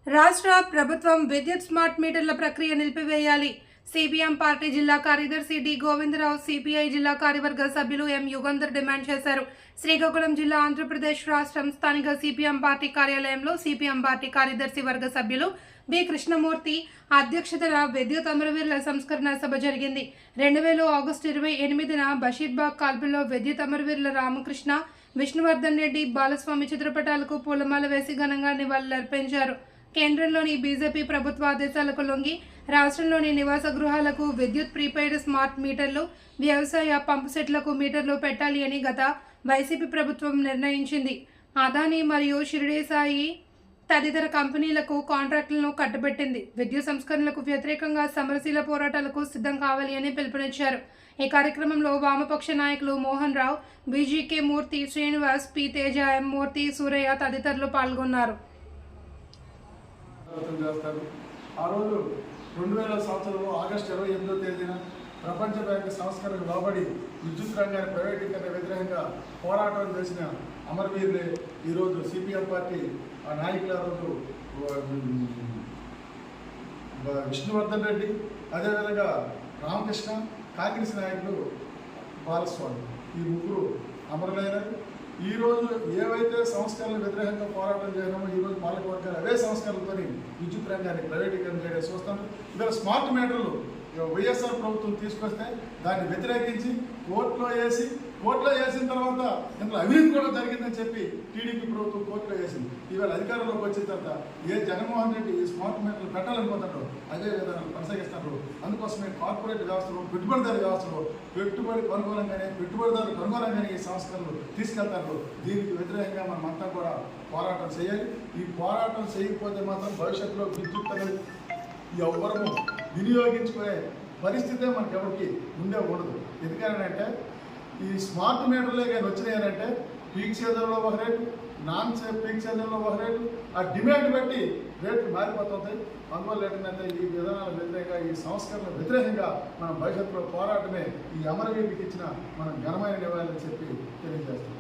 రాష్ట్ర ప్రభుత్వం విద్యుత్ స్మార్ట్ మీటర్ల ప్రక్రియ నిలిపివేయాలి. సిపిఎం పార్టీ జిల్లా కార్యదర్శి డి గోవిందరావు, సిపిఐ జిల్లా కార్యవర్గ సభ్యులు ఎం యుగంధర్ డిమాండ్ చేశారు. శ్రీకాకుళం జిల్లా, ఆంధ్రప్రదేశ్ రాష్ట్రం స్థానిక సిపిఎం పార్టీ కార్యాలయంలో సిపిఎం పార్టీ కార్యదర్శి వర్గ సభ్యులు బి కృష్ణమూర్తి అధ్యక్షతన విద్యుత్ అమరవీరుల సంస్కరణ సభ జరిగింది. 2000 ఆగస్టు 28న బషీర్బాగ్ కాల్పుల్లో విద్యుత్ అమరవీరుల రామకృష్ణ, విష్ణువర్ధన్ రెడ్డి, బాలస్వామి చిత్రపటాలకు పూలమాల వేసి ఘనంగా నివాళులర్పించారు. కేంద్రంలోని బీజేపీ ప్రభుత్వ ఆదేశాలకు లొంగి రాష్ట్రంలోని నివాస గృహాలకు విద్యుత్ ప్రీపెయిడ్ స్మార్ట్ మీటర్లు, వ్యవసాయ పంపు సెట్లకు మీటర్లు పెట్టాలి అని గత వైసీపీ ప్రభుత్వం నిర్ణయించింది. అదానీ మరియు షిరిడి సాయి తదితర కంపెనీలకు కాంట్రాక్టులను కట్టబెట్టింది. విద్యుత్ సంస్కరణలకు వ్యతిరేకంగా సమరశీల పోరాటాలకు సిద్ధం కావాలి అని పిలుపునిచ్చారు. ఈ కార్యక్రమంలో వామపక్ష నాయకులు మోహన్ రావు, బీజీకే మూర్తి, శ్రీనివాస్, పి తేజ, ఎం మూర్తి, సూరయ్య తదితరులు పాల్గొన్నారు. ఆ రోజు 2000 సంవత్సరంలో ఆగస్టు 28వ తేదీన ప్రపంచ బ్యాంకు సంస్కరణకు లోబడి విద్యుత్ రంగాన్ని ప్రైవేటీకరణ వ్యతిరేకంగా పోరాటం చేసిన అమరవీరులే ఈరోజు సిపిఎం పార్టీ నాయకుల రోజు విష్ణువర్ధన్ రెడ్డి, అదేవిధంగా రామకృష్ణ, కాంగ్రెస్ నాయకులు బాలస్వామి, ఈ ముగ్గురు అమరులైనారు. ఈరోజు ఏవైతే సంస్కరణలు వ్యతిరేకంగా పోరాటం చేయడమో ఈరోజు పాలకవర్గాలు అవే సంస్కరణలతో విద్యుత్ రంగాన్ని ప్రైవేటీకరణ చేయడం చూస్తాను. ఇవాళ స్మార్ట్ మీటర్లు వైఎస్ఆర్ ప్రభుత్వం తీసుకొస్తే దాన్ని వ్యతిరేకించి కోర్టులో వేసిన తర్వాత ఇందులో అవినీతి కూడా జరిగిందని చెప్పి టీడీపీ ప్రభుత్వం కోర్టులో వేసింది. ఇవాళ అధికారంలోకి వచ్చిన తర్వాత జగన్మోహన్ రెడ్డి ఈ స్మార్ట్ మీటర్లు పెట్టాలనుకుంటారు, అదే విధానం కొనసాగిస్తారు. అందుకోసమే కార్పొరేట్ వ్యవస్థలో, పెట్టుబడిదారు వ్యవస్థలో పెట్టుబడిదారులకు అనుగుణంగానే ఈ సంస్కరణలు తీసుకెళ్తారు. దీనికి వ్యతిరేకంగా మనమంతా కూడా పోరాటం చేయాలి. ఈ పోరాటం చేయకపోతే మాత్రం భవిష్యత్తులో విద్యుత్ అనేది ఎవరము వినియోగించుకునే పరిస్థితే మనకి ఎవరికి ఉండే ఉండదు. ఎందుకనంటే ఈ స్మార్ట్ మీటర్లే కానీ వచ్చినాయనంటే పీక్ సీజన్లో ఒక రేటు, నాన్ పీక్ సీజన్లో ఒక రేటు, ఆ డిమాండ్ బట్టి రేట్లు మారిపోతుంది. అందువల్ల ఏంటంటే ఈ విధానాల వ్యతిరేకంగా, ఈ సంస్కరణ వ్యతిరేకంగా మన భవిష్యత్తులో పోరాటమే ఈ అమరవీరుడికి ఇచ్చిన మన ఘనమైన నివాళులని చెప్పి తెలియజేస్తాం.